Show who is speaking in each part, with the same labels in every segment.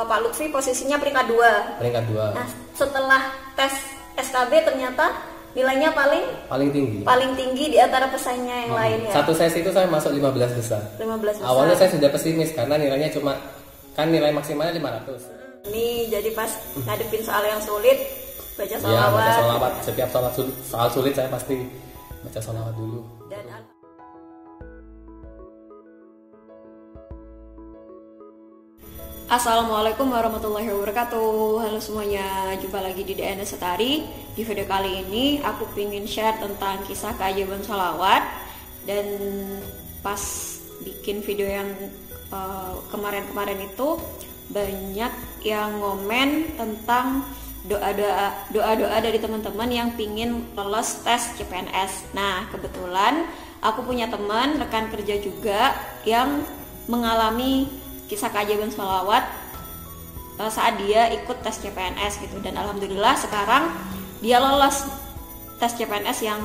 Speaker 1: Pak Lutfi posisinya peringkat 2.
Speaker 2: Peringkat 2.
Speaker 1: Nah, setelah tes SKB ternyata nilainya paling tinggi di antara pesaingnya yang lain ya.
Speaker 2: Satu sesi itu saya masuk 15 besar.
Speaker 1: 15 besar.
Speaker 2: Awalnya saya sudah pesimis karena nilainya cuma kan nilai maksimalnya 500.
Speaker 1: Ini jadi pas ngadepin soal yang sulit baca sholawat.
Speaker 2: Ya, baca sholawat. Setiap soal sulit saya pasti baca sholawat dulu.
Speaker 1: Dan Assalamualaikum warahmatullahi wabarakatuh. Halo semuanya, jumpa lagi di DNS Setari. Di video kali ini aku ingin share tentang kisah keajaiban sholawat. Dan pas bikin video yang kemarin-kemarin itu banyak yang ngomen tentang doa-doa dari teman-teman yang pingin lolos tes CPNS. Nah, kebetulan aku punya teman rekan kerja juga yang mengalami kisah keajaiban sholawat saat dia ikut tes CPNS gitu, dan alhamdulillah sekarang dia lolos tes CPNS yang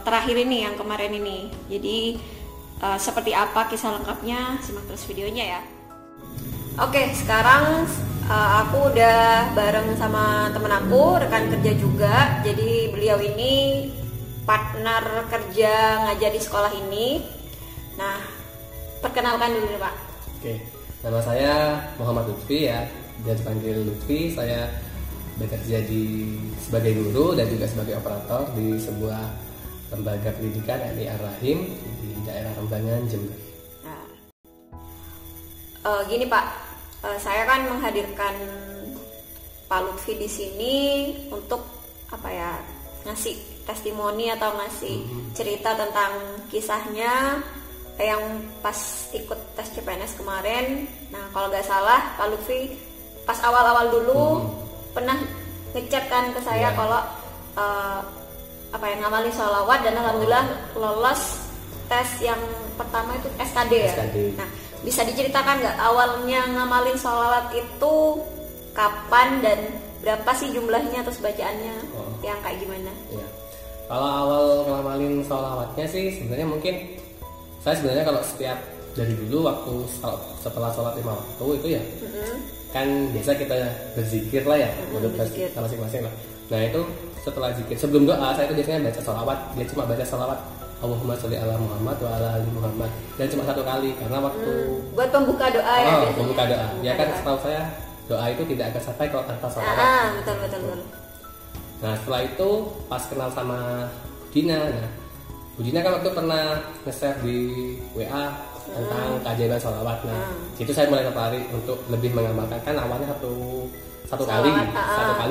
Speaker 1: terakhir ini, yang kemarin ini. Jadi seperti apa kisah lengkapnya, simak terus videonya ya. Oke, sekarang aku udah bareng sama temen aku, rekan kerja juga. Jadi beliau ini partner kerja ngajar di sekolah ini. Nah, perkenalkan dulu Pak.
Speaker 2: Oke, nama saya Muhammad Lutfi ya, biasa dipanggil Lutfi. Saya bekerja sebagai guru dan juga sebagai operator di sebuah lembaga pendidikan yakni Ar-Rahim di daerah Rembangan, Jember.
Speaker 1: Nah, gini Pak, saya kan menghadirkan Pak Lutfi di sini untuk ngasih testimoni atau ngasih cerita tentang kisahnya yang pas ikut tes CPNS kemarin. Nah, kalau nggak salah Pak Lutfi pas awal-awal dulu pernah ngechat kan ke saya kalau ngamalin sholawat, dan alhamdulillah lolos tes yang pertama itu SKD ya. Nah, bisa diceritakan nggak awalnya ngamalin sholawat itu kapan dan berapa sih jumlahnya atau bacaannya yang kayak gimana? Ya.
Speaker 2: Kalau awal ngamalin sholawatnya sih sebenarnya mungkin saya kalau setiap dari dulu waktu setelah sholat 5 waktu itu ya kan biasa kita berzikir lah ya menurut kita masing-masing lah. Nah itu setelah zikir sebelum doa saya itu biasanya baca sholawat. Dia cuma baca sholawat Allahumma sholli ala Muhammad wa ala ali Muhammad, dan cuma 1 kali karena waktu
Speaker 1: buat pembuka doa ya.
Speaker 2: Pembuka doa. Ya kan setahu saya doa itu tidak akan sampai kalau tanpa sholawat.
Speaker 1: Betul.
Speaker 2: Nah setelah itu pas kenal sama Dina, Bu Dina kan waktu pernah nge-share di WA tentang keajaiban sholawat. Nah, situ saya mulai tertarik untuk lebih mengamalkan. Kan awalnya satu kali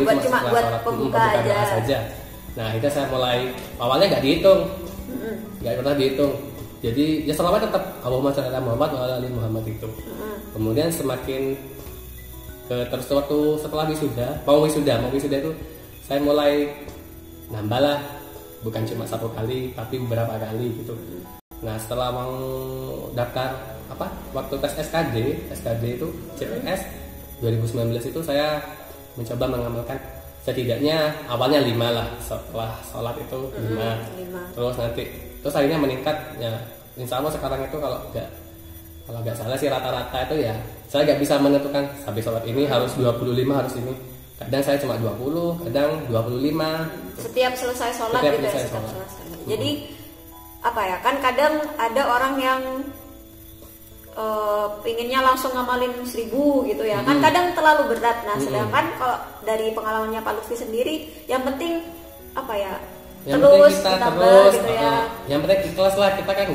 Speaker 1: buat cuma buat pembuka doa
Speaker 2: saja. Nah, itu saya mulai awalnya nggak dihitung, nggak pernah dihitung. Jadi ya sholawat tetap Allahumma sholli ala Muhammad wa ala ali Muhammad itu. Kemudian semakin terus waktu setelah mau wisuda itu saya mulai nambah lah. Bukan cuma 1 kali, tapi beberapa kali gitu. Nah setelah mau daftar waktu tes SKD itu CPNS 2019 itu saya mencoba mengamalkan setidaknya awalnya 5 lah, setelah sholat itu 5. Terus akhirnya meningkat ya. Insya Allah sekarang itu kalau nggak salah sih rata-rata itu ya saya nggak bisa menentukan sampai sholat ini harus 25 harus ini. Kadang saya cuma 20, kadang 25.
Speaker 1: Setiap selesai sholat gitu ya. Jadi kan kadang ada orang yang pinginnya langsung ngamalin 1000 gitu ya. Kan kadang terlalu berat. Nah, sedangkan kalau dari pengalamannya Pak Lutfi sendiri, yang penting terus ditambah gitu ya.
Speaker 2: Yang penting ikhlas lah, kita kan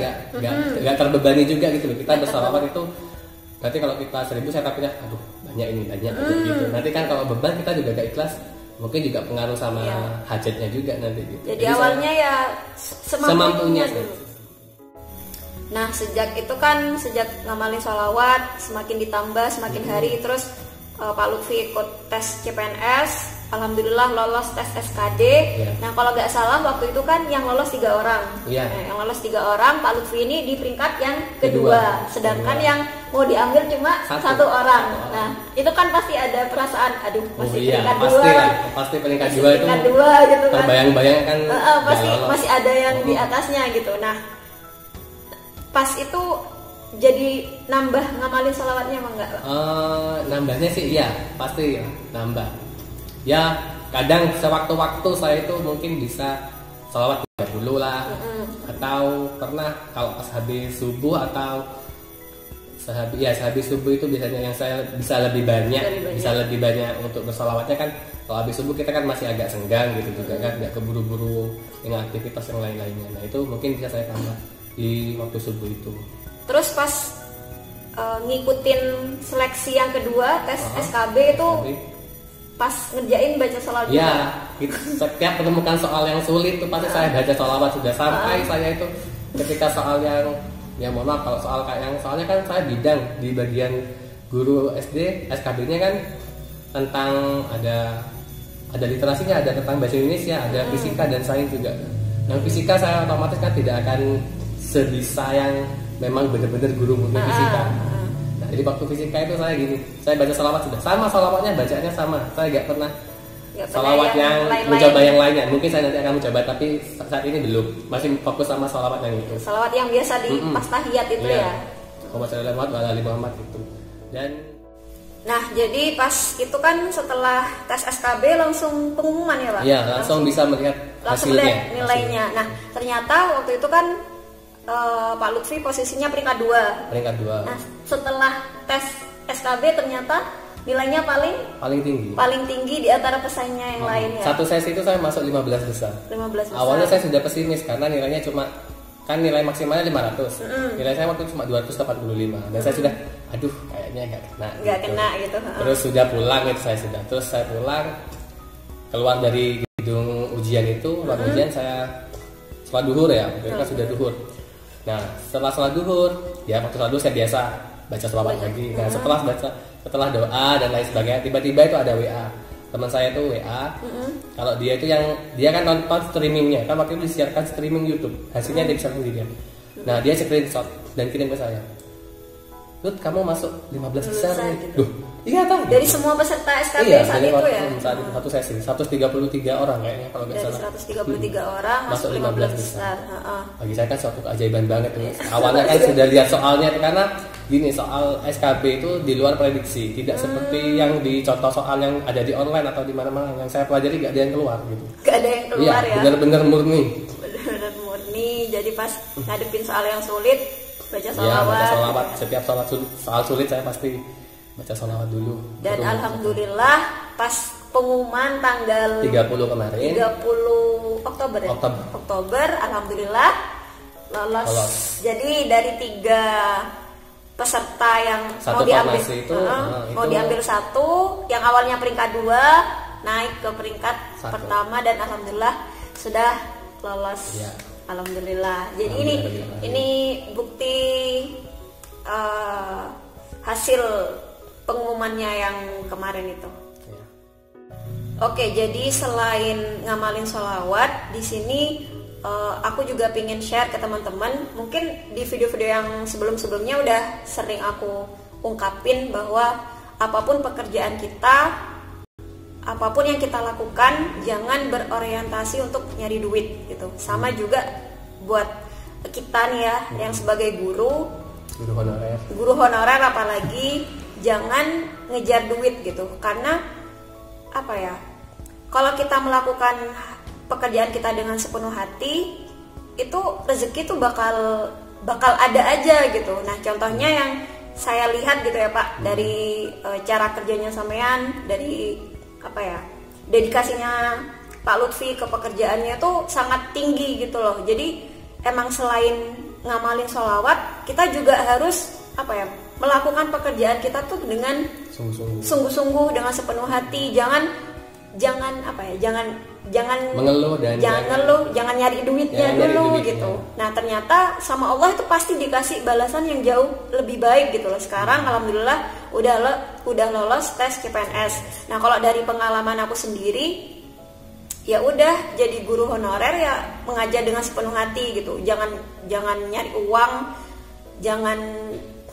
Speaker 2: nggak terbebani juga gitu loh. Kita bersalawat itu berarti kalau kita 1000 saya takutnya aduh banyak gitu. Nanti kan kalau beban kita juga gak ikhlas, mungkin juga pengaruh sama hajatnya juga nanti gitu.
Speaker 1: Jadi awalnya ya semampunya dulu. Nah sejak ngamalin sholawat semakin ditambah semakin hari, terus Pak Lutfi ikut tes CPNS, alhamdulillah lolos tes SKD. Nah kalau nggak salah waktu itu kan yang lolos 3 orang. Yang lolos 3 orang, Pak Lutfi ini di peringkat yang kedua. Sedangkan yang mau diambil cuma 1 orang. Nah itu kan pasti ada perasaan aduh peringkat 2.
Speaker 2: Pasti peringkat 2 itu
Speaker 1: gitu kan.
Speaker 2: Terbayang-bayang kan
Speaker 1: pasti masih ada yang di atasnya gitu. Nah pas itu jadi nambah ngamalin sholawatnya apa enggak?
Speaker 2: Nambahnya sih iya, pasti ya, nambah. Ya, kadang sewaktu-waktu saya itu mungkin bisa sholawat 30 lah. Atau pernah kalau pas habis subuh atau sehabis subuh itu biasanya yang saya bisa lebih banyak. Bisa lebih banyak untuk bersolawatnya kan. Kalau habis subuh kita kan masih agak senggang gitu juga kan, nggak keburu-buru dengan aktivitas yang lain-lainnya. Nah itu mungkin bisa saya tambah di waktu subuh itu.
Speaker 1: Terus pas ngikutin seleksi yang kedua tes SKB itu pas ngerjain baca sholawat.
Speaker 2: Ya, setiap menemukan soal yang sulit tuh pasti saya baca sholawat sudah sampai saya itu ketika soal yang mohon maaf kalau soal kayak yang soalnya kan saya bidang di bagian guru SD SKB-nya kan tentang ada literasinya, ada tentang bahasa Indonesia, ada fisika dan sains juga. Yang fisika saya otomatis kan tidak akan sebisa yang memang benar-benar guru murni fisika. Nah, jadi waktu fisika itu saya gini, saya baca sholawat sudah sama, sholawatnya bacaannya sama. Saya nggak pernah sholawat yang mencoba yang lainnya. Mungkin saya nanti akan mencoba, tapi saat ini belum. Masih fokus sama sholawat yang itu.
Speaker 1: Sholawat yang biasa di pas tahiyat itu ya.
Speaker 2: Muhammad itu. Dan
Speaker 1: nah, jadi pas itu kan setelah tes SKB langsung pengumuman ya Pak?
Speaker 2: Iya, langsung bisa melihat hasilnya.
Speaker 1: Melihat nilainya. Nah, ternyata waktu itu kan Pak Lutfi posisinya peringkat 2.
Speaker 2: Peringkat 2.
Speaker 1: Nah, setelah tes SKB ternyata nilainya paling tinggi di antara pesaingnya yang lainnya.
Speaker 2: Satu sesi itu saya masuk 15 besar.
Speaker 1: 15 besar.
Speaker 2: Awalnya saya sudah pesimis karena nilainya cuma kan nilai maksimalnya 500. Nilai saya waktu itu cuma 285. Dan saya sudah kayaknya enggak kena gitu. Terus sudah pulang itu Terus saya pulang keluar dari gedung ujian itu, ujian saya sholat duhur ya. Mereka sudah duhur. Nah, setelah sholat duhur, ya waktu sholat duhur saya biasa baca sholawat lagi. Nah, setelah doa dan lain sebagainya, tiba-tiba itu ada WA. Teman saya itu WA. Kalau dia itu dia kan nonton streamingnya, kan waktu itu disiarkan streaming YouTube. Hasilnya dia bisa sendirian. Nah, dia screenshot dan kirim ke saya. Lut, kamu masuk 15 besar nih.
Speaker 1: Gitu.
Speaker 2: Iya tahu.
Speaker 1: Dari semua peserta SKB saat itu ya?
Speaker 2: Saat itu satu sesi, 133 orang kayaknya kalau nggak salah.
Speaker 1: Dari 133 orang masuk 15 besar.
Speaker 2: Bagi saya kan suatu keajaiban banget ini. Awalnya kan sudah lihat soalnya karena gini, soal SKB itu di luar prediksi, tidak seperti yang di contoh soal yang ada di online atau di mana-mana yang saya pelajari nggak ada yang keluar gitu.
Speaker 1: Nggak ada yang keluar ya?
Speaker 2: Benar-benar murni.
Speaker 1: Benar-benar murni. Jadi pas ngadepin soal yang sulit baca sholawat.
Speaker 2: Ya, baca sholawat. Setiap soal sulit saya pasti baca sholawat dulu.
Speaker 1: Dan alhamdulillah pas pengumuman tanggal
Speaker 2: 30 kemarin
Speaker 1: 30 Oktober ya? Oktober alhamdulillah lolos. Jadi dari 3 peserta yang mau diambil mau diambil 1 yang awalnya peringkat 2 naik ke peringkat 1 pertama dan alhamdulillah sudah lolos ya. Alhamdulillah. Jadi ini bukti hasil pengumumannya yang kemarin itu. Ya. Oke, jadi selain ngamalin sholawat, di sini aku juga pingin share ke teman-teman. Mungkin di video-video yang sebelum-sebelumnya udah sering aku ungkapin bahwa apapun pekerjaan kita, apapun yang kita lakukan, jangan berorientasi untuk nyari duit gitu. Sama juga buat kita nih ya, yang sebagai guru honorer apalagi, jangan ngejar duit gitu. Karena apa ya, kalau kita melakukan pekerjaan kita dengan sepenuh hati, itu rezeki tuh bakal ada aja gitu. Nah, contohnya yang saya lihat gitu ya Pak, dari cara kerjanya sampean, dari apa ya, dedikasinya Pak Lutfi ke pekerjaannya tuh sangat tinggi gitu loh. Jadi emang selain ngamalin sholawat, kita juga harus apa ya, melakukan pekerjaan kita tuh dengan sungguh-sungguh, dengan sepenuh hati. Jangan apa ya, jangan mengeluh dan jangan nyari duitnya dulu gitu. Nah, ternyata sama Allah itu pasti dikasih balasan yang jauh lebih baik gitu loh. Sekarang alhamdulillah udah lolos tes CPNS. Nah, kalau dari pengalaman aku sendiri, ya udah jadi guru honorer ya mengajar dengan sepenuh hati gitu. Jangan nyari uang, jangan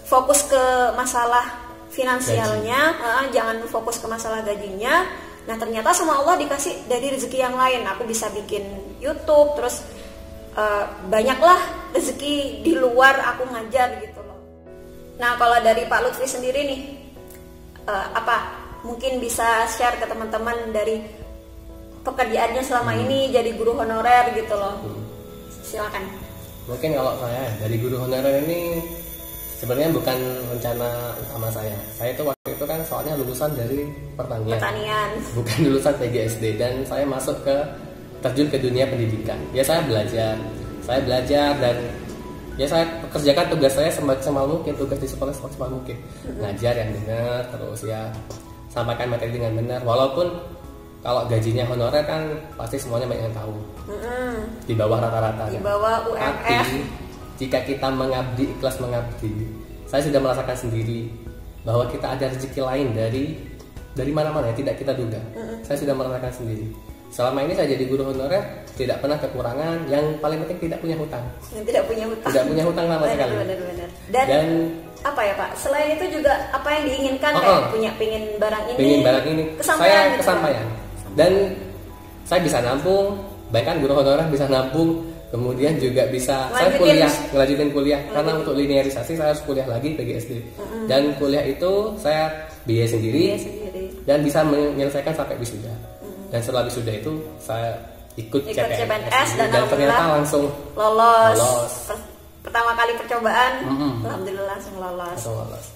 Speaker 1: fokus ke masalah finansialnya, jangan fokus ke masalah gajinya. Nah, ternyata sama Allah dikasih dari rezeki yang lain. Aku bisa bikin YouTube, terus banyaklah rezeki di luar aku ngajar gitu loh. Nah, kalau dari Pak Lutfi sendiri nih, apa mungkin bisa share ke teman-teman dari pekerjaannya selama ini jadi guru honorer gitu loh. Silakan.
Speaker 2: Mungkin kalau saya dari guru honorer ini sebenarnya bukan rencana utama saya. Saya itu waktu itu kan soalnya lulusan dari pertanian. Bukan lulusan PGSD, dan saya masuk ke terjun ke dunia pendidikan. Ya saya belajar dan ya saya kerjakan tugas saya semaksimal mungkin, tugas di sekolah semaksimal mungkin. Ngajar yang benar, terus ya sampaikan materi dengan benar. Walaupun kalau gajinya honorer kan pasti semuanya banyak yang tahu. Di bawah rata-rata.
Speaker 1: Di bawah UMR.
Speaker 2: Tapi jika kita mengabdi, ikhlas mengabdi, saya sudah merasakan sendiri bahwa kita ada rezeki lain dari mana-mana yang tidak kita duga. Saya sudah merasakan sendiri. Selama ini saya jadi guru honorer tidak pernah kekurangan. Yang paling penting tidak punya hutang.
Speaker 1: Yang tidak punya hutang.
Speaker 2: Tidak punya hutang sama sekali.
Speaker 1: Benar. Dan apa ya Pak? Selain itu juga apa yang diinginkan kayak pengen barang ini.
Speaker 2: Pengen barang ini.
Speaker 1: Kesampaian.
Speaker 2: Saya kesampaian. Dan saya bisa nampung. Bahkan guru honorer bisa nampung. Kemudian juga bisa saya ngelanjutin kuliah karena untuk linearisasi saya harus kuliah lagi PGSD. Dan kuliah itu saya biaya sendiri. Dan bisa menyelesaikan sampai wisuda. Dan setelah wisuda itu saya ikut CPNS
Speaker 1: dan
Speaker 2: ternyata langsung
Speaker 1: lolos. Pertama kali percobaan, alhamdulillah langsung lolos.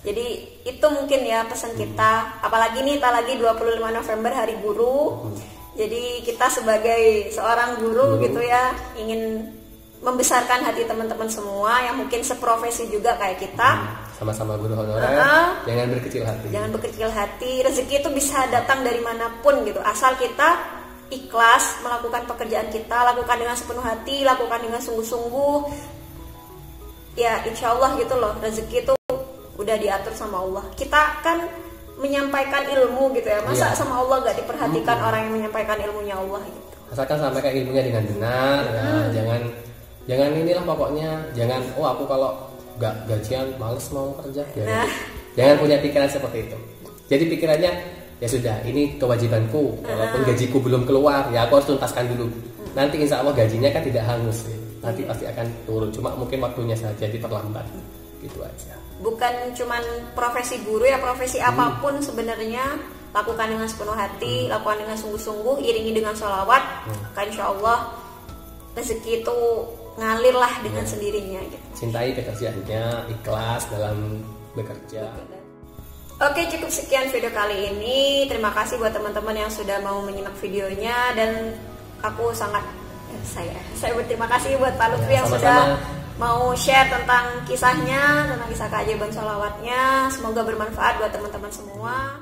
Speaker 1: Jadi itu mungkin ya pesan kita. Apalagi nih tak lagi 25 November Hari Guru. Jadi kita sebagai seorang guru gitu ya ingin membesarkan hati teman-teman semua yang mungkin seprofesi juga kayak kita.
Speaker 2: Sama-sama guru honorer, jangan berkecil hati.
Speaker 1: Jangan berkecil hati. Rezeki itu bisa datang dari manapun gitu. Asal kita ikhlas melakukan pekerjaan kita, lakukan dengan sepenuh hati, lakukan dengan sungguh-sungguh. Ya insya Allah gitu loh. Rezeki itu udah diatur sama Allah. Kita kan menyampaikan ilmu gitu ya. Masa sama Allah gak diperhatikan orang yang menyampaikan ilmunya Allah gitu.
Speaker 2: Asalkan sampaikan ilmunya dengan benar, ya. Jangan inilah pokoknya. Jangan aku kalau gak gajian males mau kerja. Jangan punya pikiran seperti itu. Jadi pikirannya ya sudah, ini kewajibanku. Walaupun gajiku belum keluar, ya aku harus tuntaskan dulu. Nanti insya Allah gajinya kan tidak hangus. Nanti pasti akan turun. Cuma mungkin waktunya saja diperlambat. Gitu aja.
Speaker 1: Bukan cuman profesi guru ya, profesi apapun sebenarnya lakukan dengan sepenuh hati, lakukan dengan sungguh-sungguh, iringi dengan sholawat, maka insya Allah rezeki itu ngalir lah dengan sendirinya gitu.
Speaker 2: Cintai pekerjaannya, ikhlas dalam bekerja.
Speaker 1: Oke, cukup sekian video kali ini. Terima kasih buat teman-teman yang sudah mau menyimak videonya, dan aku sangat saya berterima kasih buat Pak Lutfi yang sudah mau share tentang kisahnya, tentang kisah keajaiban sholawatnya. Semoga bermanfaat buat teman-teman semua.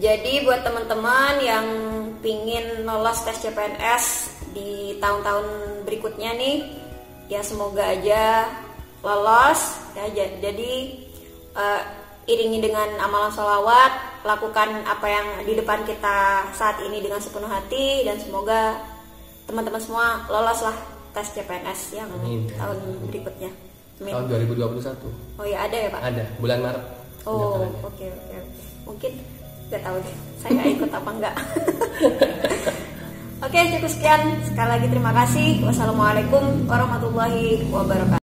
Speaker 1: Jadi buat teman-teman yang pingin lolos tes CPNS di tahun-tahun berikutnya nih, ya semoga aja lolos ya. Jadi iringi dengan amalan sholawat, lakukan apa yang di depan kita saat ini dengan sepenuh hati, dan semoga teman-teman semua lolos lah tes CPNS yang tahun berikutnya.
Speaker 2: Tahun 2021.
Speaker 1: Oh ya, ada ya Pak?
Speaker 2: Ada, bulan Maret.
Speaker 1: Oh oke. Mungkin nggak tahu deh, saya ikut apa enggak. Oke, cukup sekian. Sekali lagi terima kasih. Wassalamualaikum warahmatullahi wabarakatuh.